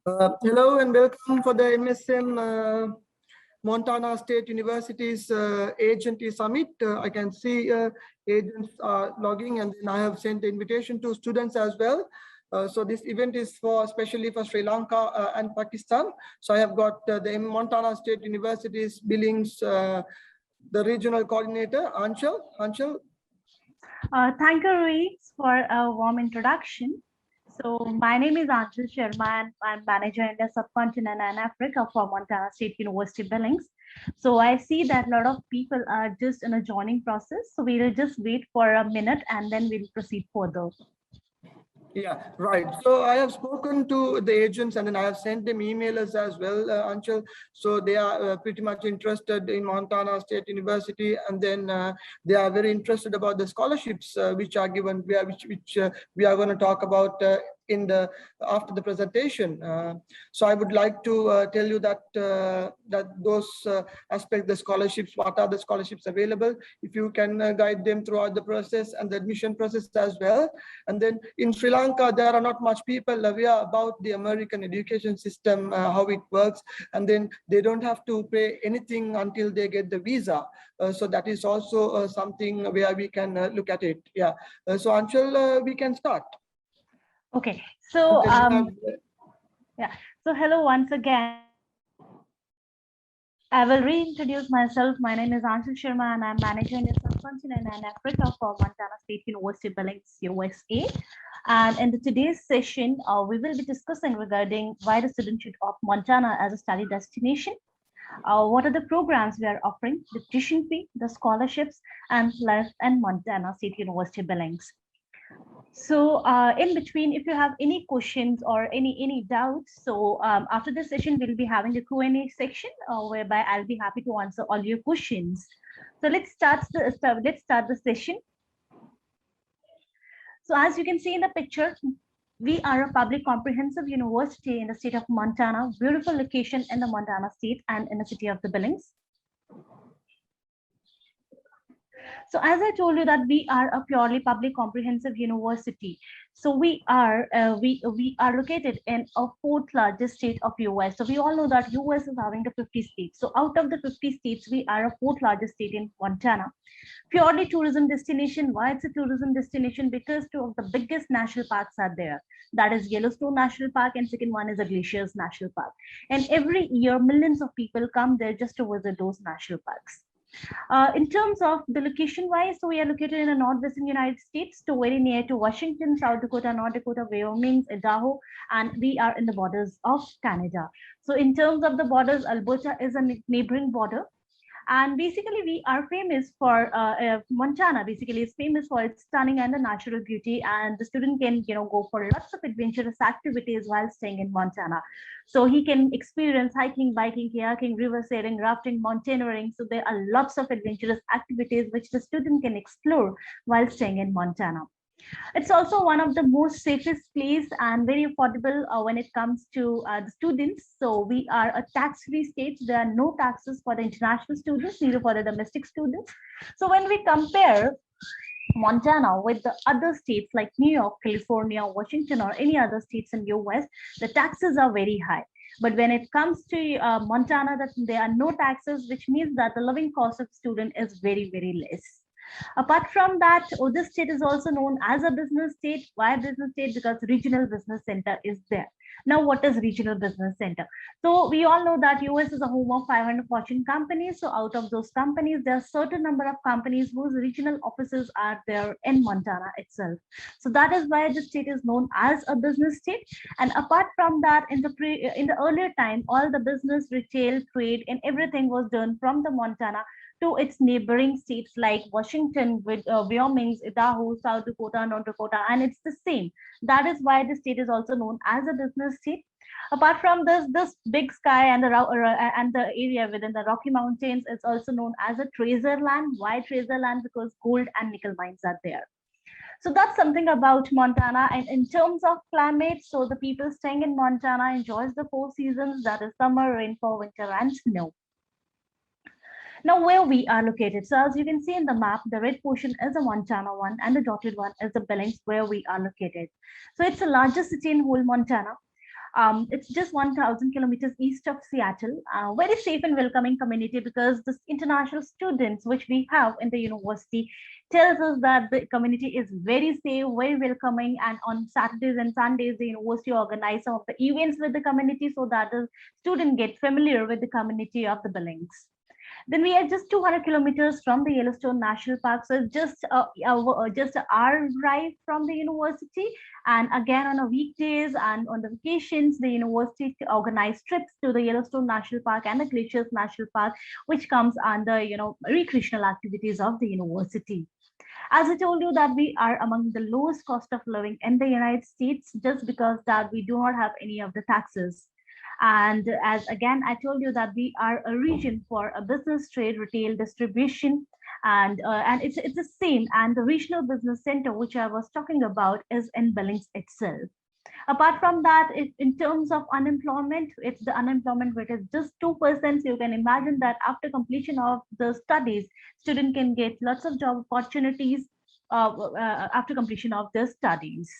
Hello and welcome for the MSM Montana State University's Agent Summit. I can see agents are logging, and then I have sent the invitation to students as well. So this event is especially for Sri Lanka and Pakistan. So I have got the Montana State University's Billings, the regional coordinator, Anshul. Anshul. Thank you, Rui, for a warm introduction. So my name is Anshul Sharma and I'm manager in the subcontinent and Africa for Montana State University Billings. So I see that a lot of people are just in a joining process. So we will just wait for a minute and then we'll proceed further. Yeah, right. So I have spoken to the agents and then I have sent them emailers as well, Anshul. So they are pretty much interested in Montana State University, and then they are very interested about the scholarships which are given, which we are going to talk about in the after the presentation. So I would like to tell you that that those aspects, the scholarships, what are the scholarships available, if you can guide them throughout the process and the admission process as well. And then in Sri Lanka, there are not much people aware about the American education system, how it works, and then they don't have to pay anything until they get the visa. So that is also something where we can look at it. Yeah. So Anshul, we can start. Okay. So yeah. So hello once again. I will reintroduce myself. My name is Anshul Sharma and I'm manager in the subcontinent and Africa for Montana State University Billings, USA. And in today's session, we will be discussing regarding why the student should opt Montana as a study destination. What are the programs we are offering, the tuition fee, the scholarships, and life and Montana State University Billings. So in between, if you have any questions or any doubts, so after the session, we'll be having a Q&A section whereby I'll be happy to answer all your questions. So let's start the session. So as you can see in the picture, we are a public comprehensive university in the state of Montana, beautiful location in the Montana state and in the city of the Billings. So as I told you that we are a purely public comprehensive university. So we are located in a fourth largest state of US. So we all know that US is having the 50 states. So out of the 50 states, we are a fourth largest state in Montana. Purely tourism destination. Why it's a tourism destination? Because two of the biggest national parks are there. That is Yellowstone National Park, and second one is a Glaciers National Park. And every year, millions of people come there just to visit those national parks. In terms of the location wise, so we are located in the northwestern United States, to very near to Washington, South Dakota, North Dakota, Wyoming, Idaho, and we are in the borders of Canada. So in terms of the borders, Alberta is a neighboring border. And basically, we are famous for Montana. Basically, is famous for its stunning and the natural beauty, and the student can go for lots of adventurous activities while staying in Montana. So he can experience hiking, biking, kayaking, river sailing, rafting, mountaineering. So there are lots of adventurous activities which the student can explore while staying in Montana. It's also one of the most safest place and very affordable when it comes to the students. So we are a tax-free state. There are no taxes for the international students, neither for the domestic students. So when we compare Montana with the other states like New York, California, Washington, or any other states in US, the taxes are very high. But when it comes to Montana, that there are no taxes, which means that the living cost of student is very, very less. Apart from that, this state is also known as a business state. Why business state? Because regional business center is there. Now, what is regional business center? So we all know that US is a home of 500 Fortune companies. So out of those companies, there are certain number of companies whose regional offices are there in Montana itself. So that is why the state is known as a business state. And apart from that, in the earlier time, all the business, retail, trade, and everything was done from the Montana to its neighboring states like Washington, with Wyoming, Idaho, South Dakota, North Dakota, and it's the same. That is why the state is also known as a business state. Apart from this big sky and the area within the Rocky Mountains is also known as a treasure land. Why treasure land? Because gold and nickel mines are there. So that's something about Montana. And in terms of climate, so the people staying in Montana enjoys the four seasons, that is summer, rainfall, winter, and snow. Now, where we are located. So as you can see in the map, the red portion is the Montana one and the dotted one is the Billings, where we are located. So it's the largest city in whole Montana. It's just 1,000 kilometers east of Seattle. Very safe and welcoming community, because the international students which we have in the university tells us that the community is very safe, very welcoming, and on Saturdays and Sundays, the university organize some of the events with the community so that the student get familiar with the community of the Billings. Then we are just 200 kilometers from the Yellowstone National Park, so it's just an hour drive from the university. And again, on a weekdays and on the vacations, the university organize trips to the Yellowstone National Park and the Glaciers National Park, which comes under recreational activities of the university. As I told you that we are among the lowest cost of living in the United States, just because that we do not have any of the taxes. And as again, I told you that we are a region for a business, trade, retail, distribution, and it's the same. And the regional business center, which I was talking about, is in Billings itself. Apart from that, in terms of unemployment, it's the unemployment rate is just 2%. So you can imagine that after completion of the studies, student can get lots of job opportunities after completion of their studies.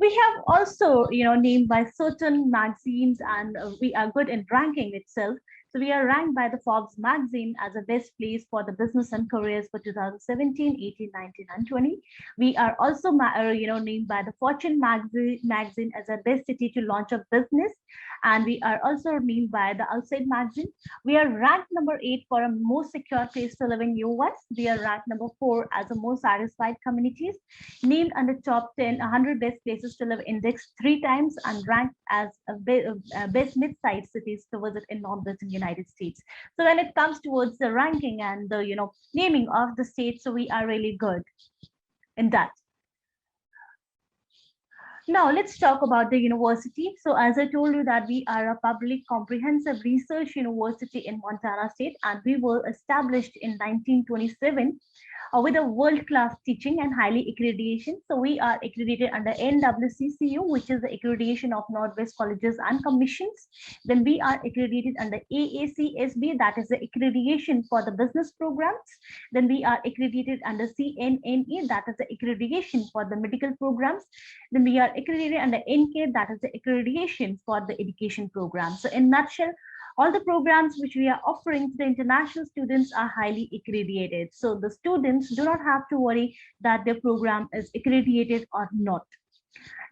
We have also, named by certain magazines, and we are good in ranking itself. So we are ranked by the Forbes magazine as a best place for the business and careers for 2017, 18, 19, and 20. We are also, named by the Fortune magazine as a best city to launch a business. And we are also named by the Outside magazine. We are ranked number 8 for a most secure place to live in US. We are ranked number 4 as the most satisfied communities, named under top 10 100 best places to live index 3 times, and ranked as a best mid-sized cities to visit in Northwestern United States. So when it comes towards the ranking and the naming of the states, so we are really good in that. Now let's talk about the university. So as I told you that we are a public comprehensive research university in Montana State, and we were established in 1927 with a world-class teaching and highly accreditation. So we are accredited under NWCCU, which is the accreditation of Northwest Colleges and Commissions. Then we are accredited under AACSB, that is the accreditation for the business programs. Then we are accredited under CNNE, that is the accreditation for the medical programs. Then we are accredited under NK, that is the accreditation for the education programs. So in nutshell, all the programs which we are offering to the international students are highly accredited. So the students do not have to worry that their program is accredited or not.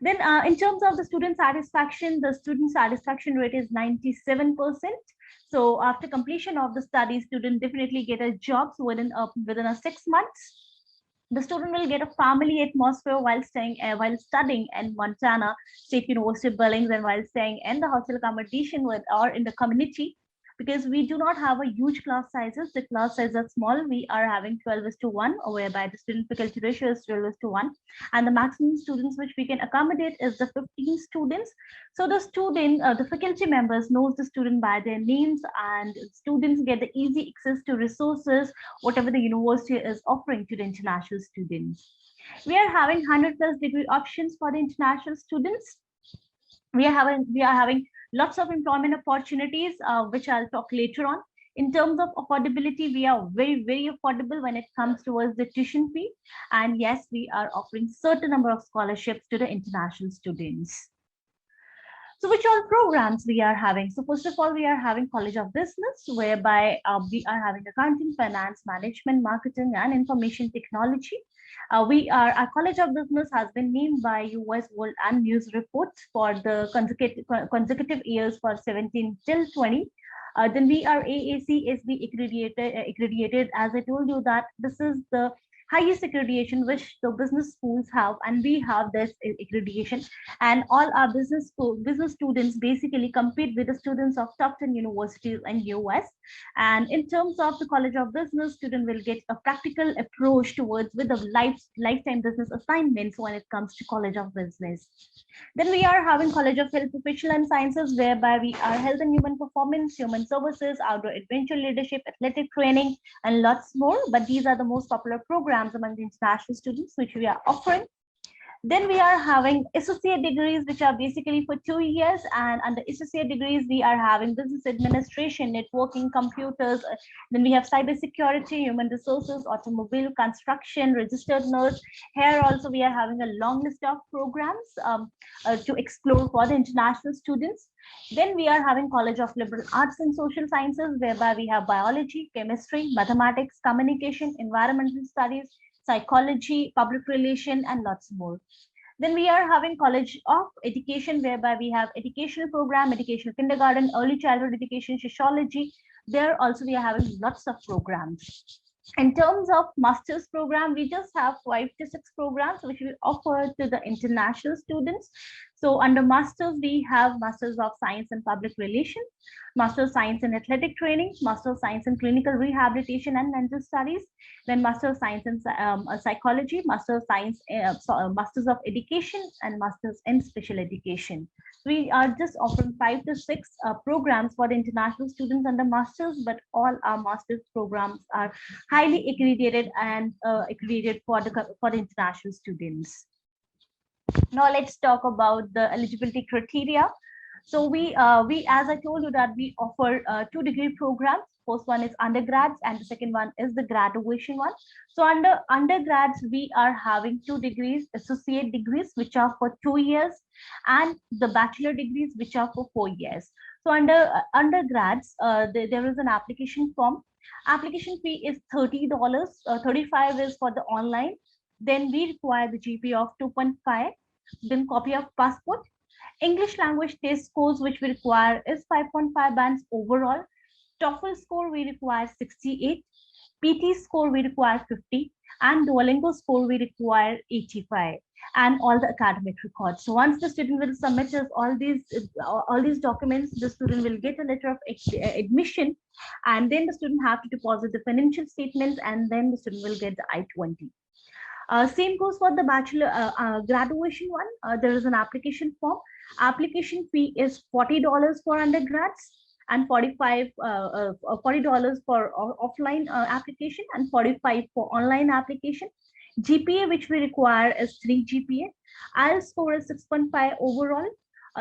Then in terms of the student satisfaction, the student satisfaction rate is 97%. So after completion of the study, student definitely get a job within a 6 months. The student will get a family atmosphere while studying in Montana State University Billings, and while staying in the hostel accommodation or in the community, because we do not have a huge class sizes. The class sizes are small. We are having 12:1, whereby the student faculty ratio is 12:1, and the maximum students which we can accommodate is the 15 students. So the faculty members knows the student by their names, and students get the easy access to resources, whatever the university is offering to the international students. We are having 100+ degree options for the international students. We are having lots of employment opportunities, which I'll talk later on. In terms of affordability, we are very, very affordable when it comes towards the tuition fee. And yes, we are offering certain number of scholarships to the international students. So which all programs we are having? So first of all, we are having College of Business, whereby we are having accounting, finance, management, marketing, and information technology. Our College of Business has been named by US World and News Reports for the consecutive years for 17 till 20. Then we are AACSB accredited. As I told you that this is the highest accreditation which the business schools have, and we have this accreditation, and all our business students basically compete with the students of top 10 universities in US. And in terms of the College of Business, student will get a practical approach towards with the lifetime business assignments when it comes to College of Business. Then we are having College of Health, Professional and Sciences, whereby we are health and human performance, human services, outdoor adventure leadership, athletic training, and lots more. But these are the most popular programs among the international students which we are offering. Then we are having associate degrees, which are basically for 2 years. And under associate degrees, we are having business administration, networking, computers. Then we have cybersecurity, human resources, automobile, construction, registered nurse. Here also we are having a long list of programs to explore for the international students. Then we are having College of Liberal Arts and Social Sciences, whereby we have biology, chemistry, mathematics, communication, environmental studies, psychology, public relation, and lots more. Then we are having College of Education, whereby we have educational program, educational kindergarten, early childhood education, sociology. There also we are having lots of programs. In terms of master's program, we just have 5 to 6 programs which we offer to the international students. So under masters, we have Masters of Science in Public Relations, Master of Science in Athletic Training, Master of Science in Clinical Rehabilitation and Mental Studies, then Master of Science in Psychology, Master of Science, Masters of Education, and Masters in Special Education. We are just offering 5 to 6 programs for the international students under masters, but all our master's programs are highly accredited and accredited for the international students. Now let's talk about the eligibility criteria. So we as I told you that we offer 2 degree programs. First one is undergrads and the second one is the graduation one. So under undergrads, we are having 2 degrees, associate degrees, which are for 2 years, and the bachelor degrees, which are for 4 years. So under undergrads, there is an application form. Application fee is $30. 35 is for the online. Then we require the GPA of 2.5, then copy of passport. English language test scores which we require is 5.5 bands overall. TOEFL score we require 68. PT score we require 50. And Duolingo score we require 85. And all the academic records. So once the student will submit us all these documents, the student will get a letter of admission, and then the student have to deposit the financial statements, and then the student will get the I-20. Same goes for the bachelor graduation one. There is an application form. Application fee is $40 for undergrads and $40 for offline application and 45 for online application. GPA which we require is 3 GPA. IELTS score is 6.5 overall.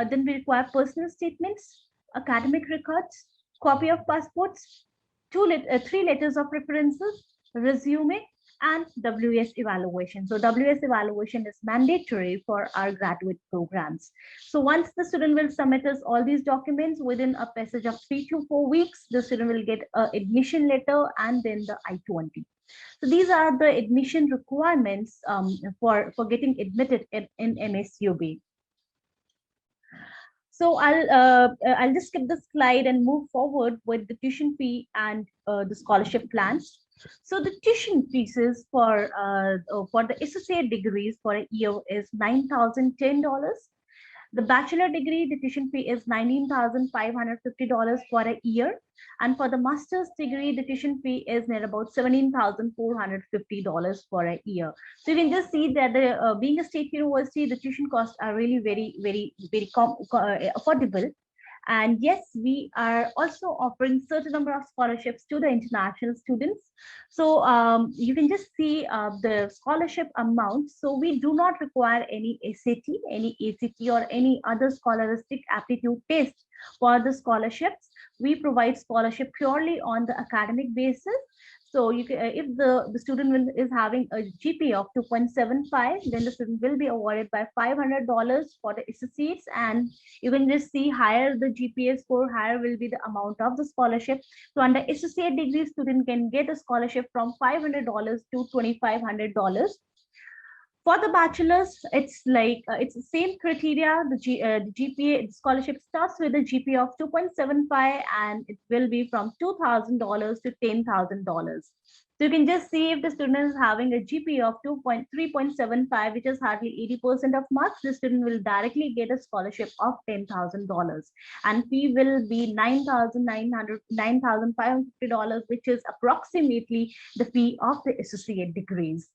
Then we require personal statements, academic records, copy of passports, 3 letters of references, resume, and WS evaluation. So WS evaluation is mandatory for our graduate programs. So once the student will submit us all these documents within a passage of 3 to 4 weeks, the student will get an admission letter and then the I-20. So these are the admission requirements for getting admitted in MSUB. So I'll just skip the slide and move forward with the tuition fee and the scholarship plans. So the tuition fees for the associate degrees for a year is $9,010. The bachelor degree, the tuition fee is $19,550 for a year. And for the master's degree, the tuition fee is near about $17,450 for a year. So you can just see that being a state university, the tuition costs are really very affordable. And yes, we are also offering certain number of scholarships to the international students. So you can just see the scholarship amount. So we do not require any SAT, any ACT, or any other scholastic aptitude test for the scholarships. We provide scholarship purely on the academic basis. So you can, if the student is having a GPA of 2.75, then the student will be awarded by $500 for the associates. And you can just see higher the GPA score, higher will be the amount of the scholarship. So under associate degree, student can get a scholarship from $500 to $2,500. For the bachelor's, it's like it's the same criteria. The GPA scholarship starts with a GPA of 2.75, and it will be from $2,000 to $10,000. So you can just see if the student is having a GPA of 3.75, which is hardly 80% of marks, the student will directly get a scholarship of $10,000, and fee will be $9,550, which is approximately the fee of the associate degrees.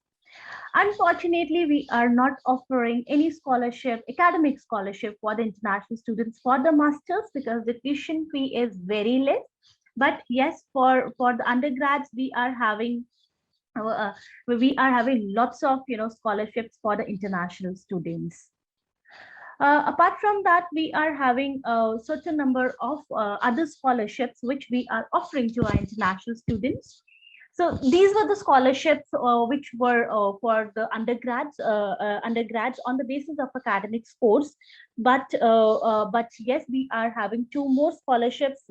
Unfortunately, we are not offering any scholarship, academic scholarship for the international students for the masters because the tuition fee is very less. But yes, for the undergrads, we are having we are having lots of scholarships for the international students. Apart from that, we are having a certain number of other scholarships which we are offering to our international students. So these were the scholarships which were for the undergrads on the basis of academic scores. But yes, we are having two more scholarships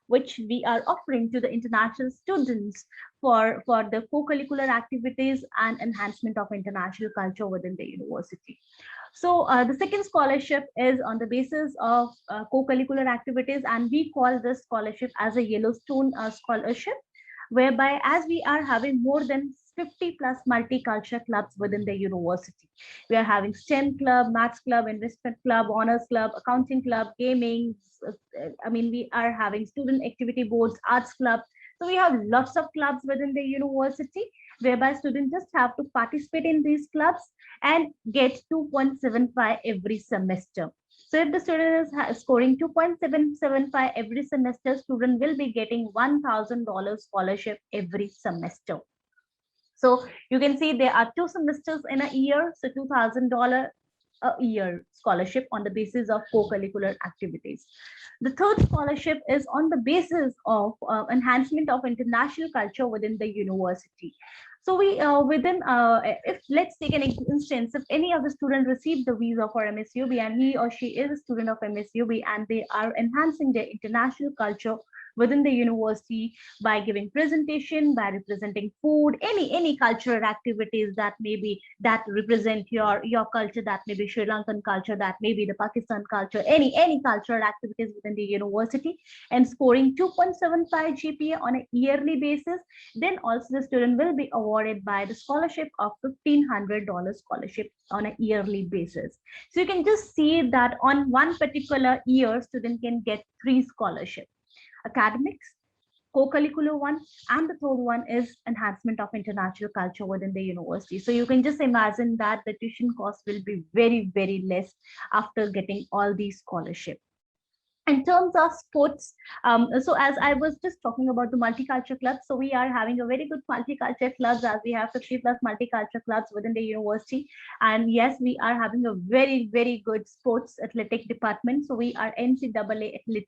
which we are offering to the international students for the co-curricular activities and enhancement of international culture within the university. So the second scholarship is on the basis of co-curricular activities, and we call this scholarship as a Yellowstone scholarship, whereby as we are having more than 50 plus multicultural clubs within the university. We are having STEM club, maths club, investment club, honors club, accounting club, gaming. We are having student activity boards, arts club. So we have lots of clubs within the university, whereby students just have to participate in these clubs and get 2.75 every semester. So if the student is scoring 2.775 every semester, student will be getting $1,000 scholarship every semester. So you can see there are 2 semesters in a year, so $2,000 a year scholarship on the basis of co-curricular activities. The third scholarship is on the basis of enhancement of international culture within the university. So we if let's take an instance, if any of the student received the visa for MSUB and he or she is a student of MSUB and they are enhancing their international culture within the university by giving presentation, by representing food, any cultural activities that maybe that represent your culture, that may be Sri Lankan culture, that may be the Pakistan culture, any cultural activities within the university, and scoring 2.75 GPA on a yearly basis, then also the student will be awarded by the scholarship of $1,500 scholarship on a yearly basis. So you can just see that on one particular year, student can get 3 scholarships: academics, co-curricular one, and the third one is enhancement of international culture within the university. So you can just imagine that the tuition cost will be very, very less after getting all these scholarships. In terms of sports, so as I was just talking about the multicultural clubs, so we are having a very good multicultural clubs, as we have 50 plus multicultural clubs within the university. And yes, we are having a very, very good sports athletic department. So we are NCAA athlete,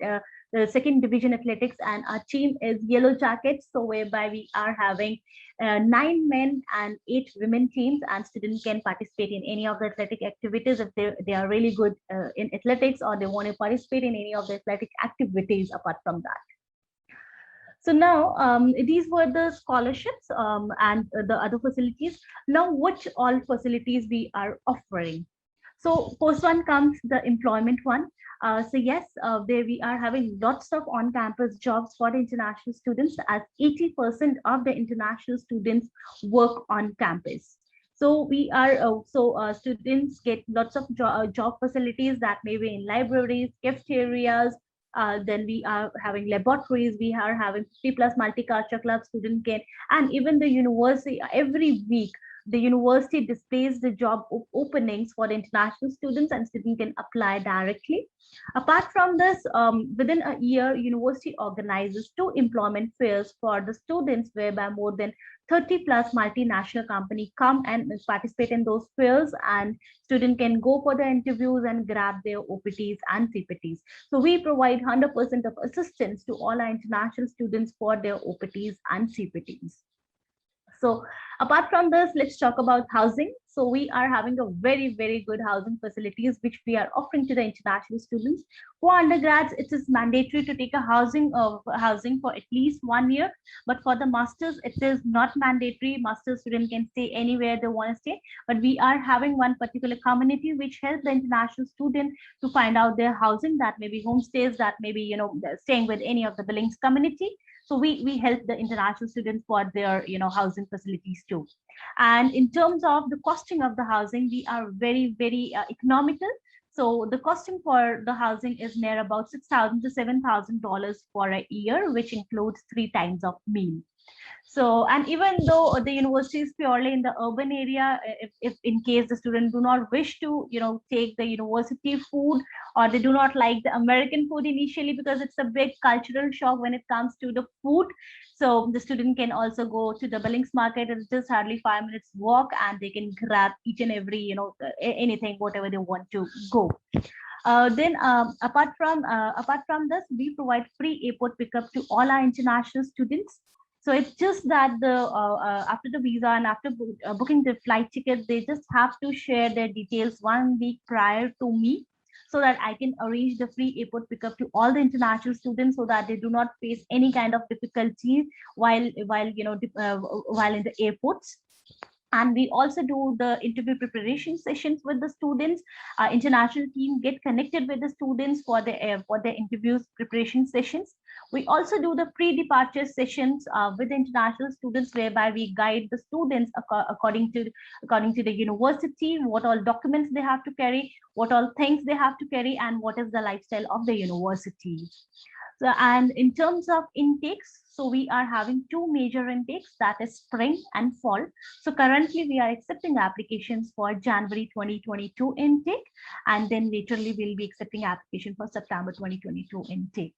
the second division athletics, and our team is Yellow Jackets. So whereby we are having 9 men and 8 women teams, and students can participate in any of the athletic activities if they are really good in athletics, or they want to participate in any of the athletic activities apart from that. So now these were the scholarships and the other facilities. Now, which all facilities we are offering? So first one comes the employment one. So yes, there we are having lots of on-campus jobs for the international students, as 80% of the international students work on campus. So we are students get lots of job facilities that may be in libraries, cafeterias. Then we are having laboratories. We are having 50 plus multicultural clubs. Students can, and even the university every week the university displays the job openings for the international students, and students can apply directly. Apart from this, within a year, university organizes 2 employment fairs for the students, whereby more than 30 plus multinational companies come and participate in those fairs, and students can go for the interviews and grab their OPTs and CPTs. So we provide 100% of assistance to all our international students for their OPTs and CPTs. So apart from this, let's talk about housing. So we are having a very, very good housing facilities, which we are offering to the international students. For undergrads, it is mandatory to take a housing for at least 1 year. But for the masters, it is not mandatory. Master student can stay anywhere they want to stay. But we are having one particular community which helps the international student to find out their housing, that may be homestays, that may be staying with any of the Billings community. So we help the international students for their housing facilities too. And in terms of the costing of the housing, we are very, very economical. So the costing for the housing is near about $6,000 to $7,000 for a year, which includes 3 times of meal. So, and even though the university is purely in the urban area, if in case the student do not wish to, take the university food, or they do not like the American food initially, because it's a big cultural shock when it comes to the food. So the student can also go to the Billings market. It's just hardly 5 minutes walk, and they can grab each and every, anything, whatever they want to go. Then apart from this, we provide free airport pickup to all our international students. So it's just that the after the visa and after booking the flight ticket, they just have to share their details 1 week prior to me, so that I can arrange the free airport pickup to all the international students, so that they do not face any kind of difficulty while in the airports. And we also do the interview preparation sessions with the students. Our international team get connected with the students for the interviews preparation sessions. We also do the pre-departure sessions with the international students, whereby we guide the students according to the university, what all documents they have to carry, what all things they have to carry, and what is the lifestyle of the university. So, and in terms of intakes, so we are having two major intakes, that is spring and fall. So currently we are accepting applications for January 2022 intake, and then laterly we'll be accepting application for September 2022 intake.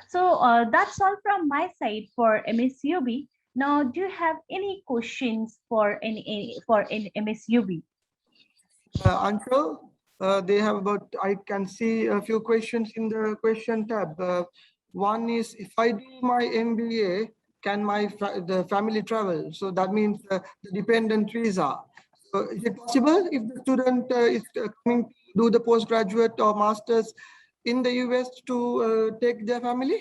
So that's all from my side for MSUB. Now, do you have any questions for any MSUB? Anshul, they have about, I can see a few questions in the question tab. One is, if I do my MBA, can the family travel? So that means the dependent visa. So is it possible if the student is coming to do the postgraduate or masters in the US to take their family?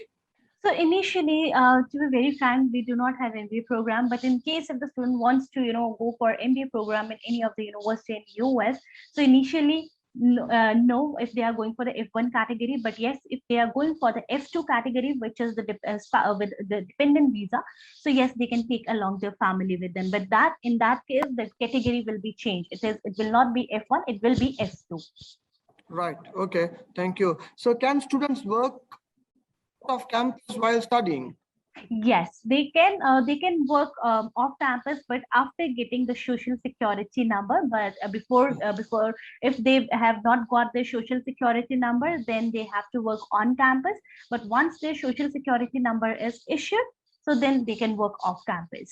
So initially, to be very frank, we do not have MBA program. But in case if the student wants to, go for MBA program in any of the university in US, so initially, no, if they are going for the F1 category. But yes, if they are going for the F2 category, which is with the dependent visa, so yes, they can take along their family with them. But that in that case, the category will be changed. It will not be F1, it will be F2. Right. Okay. Thank you. So can students work off campus while studying? Yes, they can work off campus, but after getting the social security number. But before, if they have not got their social security number, then they have to work on campus. But once their social security number is issued, so then they can work off campus.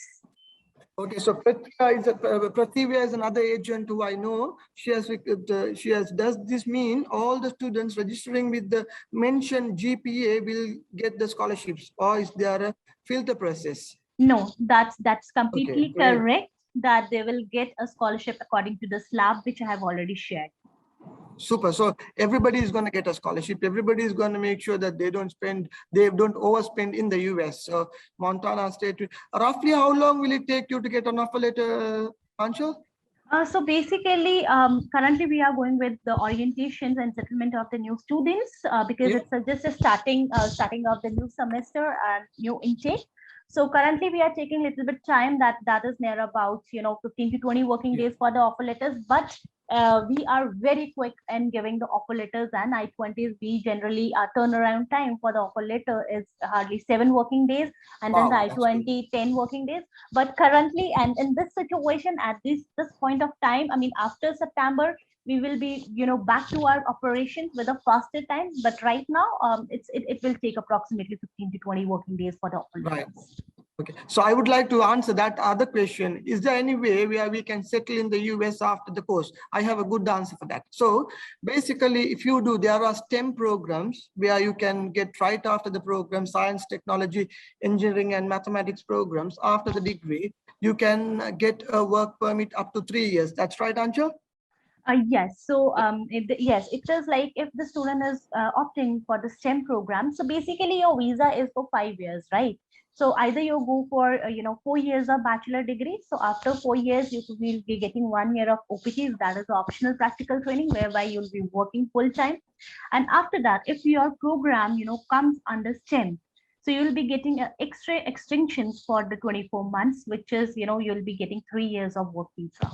Okay, so Prathivya is another agent who I know. Does this mean all the students registering with the mentioned GPA will get the scholarships, or is there a filter process? No, that's completely Okay, correct, that they will get a scholarship according to the slab which I have already shared. Super. So everybody is going to get a scholarship. Everybody is going to make sure that they don't overspend in the US. So Montana State, roughly how long will it take you to get an offer letter, Anshul? So basically, currently we are going with the orientations and settlement of the new students, because it's just a starting of the new semester and new intake. So currently we are taking a little bit time, that is near about 15 to 20 working days for the offer letters, but we are very quick in giving the offer letters and I-20s. We generally turnaround time for the offer letter is hardly 7 working days, and then the I-20 10 working days. But currently, and in this situation, at this point of time, I mean, after September, we will be back to our operations with a faster time. But right now, it will take approximately 15 to 20 working days for the offer letters. Right. Okay, so I would like to answer that other question. Is there any way where we can settle in the US after the course? I have a good answer for that. So basically, if you do, there are STEM programs where you can get right after the program, science, technology, engineering, and mathematics programs. After the degree, you can get a work permit up to 3 years. That's right, Anshul? Yes. So yes, it is like if the student is opting for the STEM program. So basically, your visa is for 5 years, right? So either you go for 4 years of bachelor degree. So after 4 years, you will be getting 1 year of OPT, that is optional practical training, whereby you'll be working full time. And after that, if your program comes under STEM, so you'll be getting extra extensions for the 24 months, which is you'll be getting 3 years of work visa.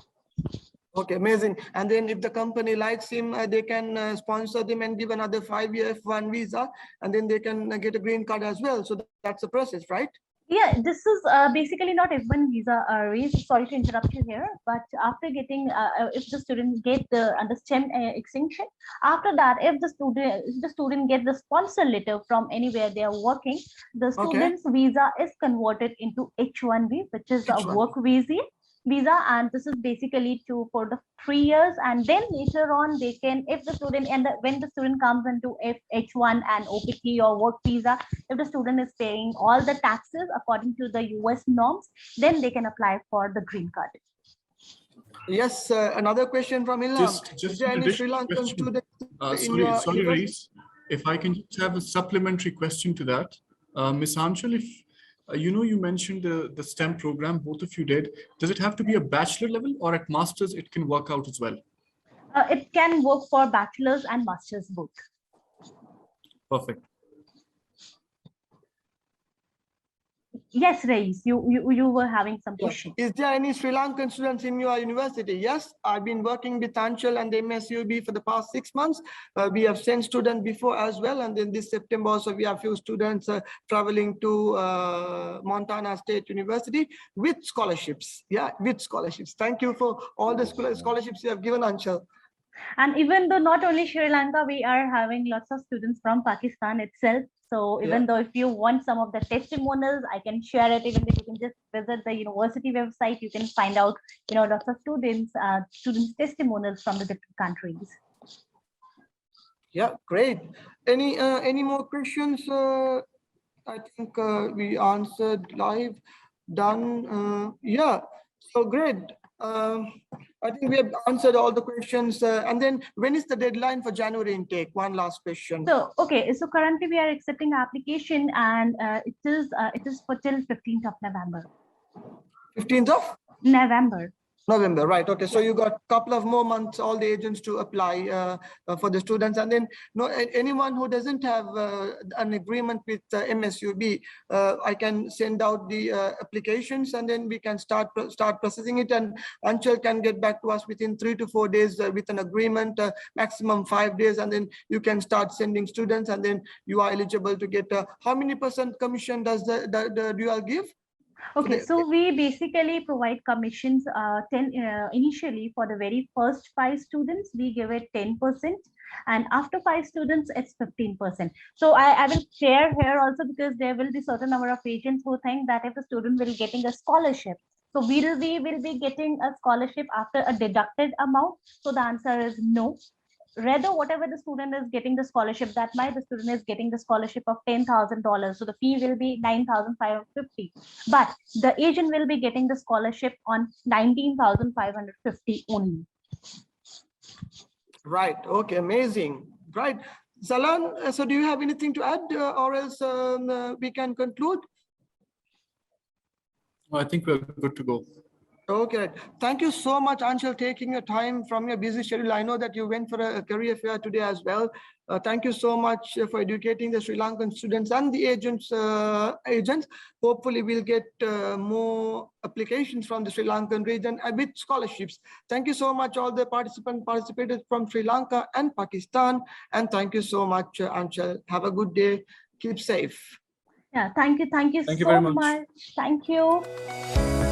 Okay, amazing. And then if the company likes him, they can sponsor them and give another 5-year F1 visa, and then they can get a green card as well. So that's the process, right? Yeah, this is basically not F1 visa raise. Sorry to interrupt you here, but after getting, if the student get the under STEM extension, after that, if the student get the sponsor letter from anywhere they are working, the Okay. student's visa is converted into H1B, which is a H1. work visa, and this is basically to for the 3 years, and then later on they can, if the student and when the student comes into H1 and OPT or work visa, if the student is paying all the taxes according to the US norms, then they can apply for the green card. Yes, another question from Ilham. Is Just there an any Sri additional Lankan question. students in your Sorry, university? Reis. If I can just have a supplementary question to that. Ms. Anchal, if you mentioned the STEM program, both of you did. Does it have to be a bachelor level, or at master's it can work out as well? It can work for bachelor's and master's both. Perfect. Yes, Reis, you were having some question. Is there any Sri Lankan students in your university? Yes, I've been working with Anchal and the MSUB for the past 6 months. We have sent students before as well. And then this September also, we have few students traveling to Montana State University with scholarships. Yeah, with scholarships. Thank you for all the scholarships you have given, Anchal. And even though not only Sri Lanka, we are having lots of students from Pakistan itself. So even though if you want some of the testimonials, I can share it. Even if you can just visit the university website, you can find out, lots of students testimonials from the different countries. Yeah, great. Any more questions? I think we answered live. Done. Yeah. So great. I think we have answered all the questions. And then when is the deadline for January intake? One last question. So, okay. So currently we are accepting application, and it is for till 15th of November. 15th of November, right? Okay, so you got a couple of more months, all the agents to apply for the students, and then anyone who doesn't have an agreement with MSUB, I can send out the applications, and then we can start processing it, and Anchal can get back to us within 3 to 4 days with an agreement, maximum 5 days, and then you can start sending students, and then you are eligible to get how many % commission does the dual give? Okay, so we basically provide commissions 10 initially for the very first 5 students, we give it 10%, and after 5 students, it's 15%. So I will share here also, because there will be certain number of agents who think that if the student will getting a scholarship, so we will be getting a scholarship after a deducted amount. So the answer is no. Rather, whatever the student is getting the scholarship, that might the student is getting the scholarship of $10,000. So the fee will be $9,550, but the agent will be getting the scholarship on $19,550 only. Right. Okay. Amazing. Right. Zalan, so do you have anything to add, or else we can conclude? I think we're good to go. Okay, thank you so much, Anchal, taking your time from your busy schedule. I know that you went for a career fair today as well. Thank you so much for educating the Sri Lankan students and the agents. Hopefully, we'll get more applications from the Sri Lankan region with scholarships. Thank you so much, all the participants participated from Sri Lanka and Pakistan. And thank you so much, Anchal. Have a good day. Keep safe. Yeah, thank you so very much. much. Thank you.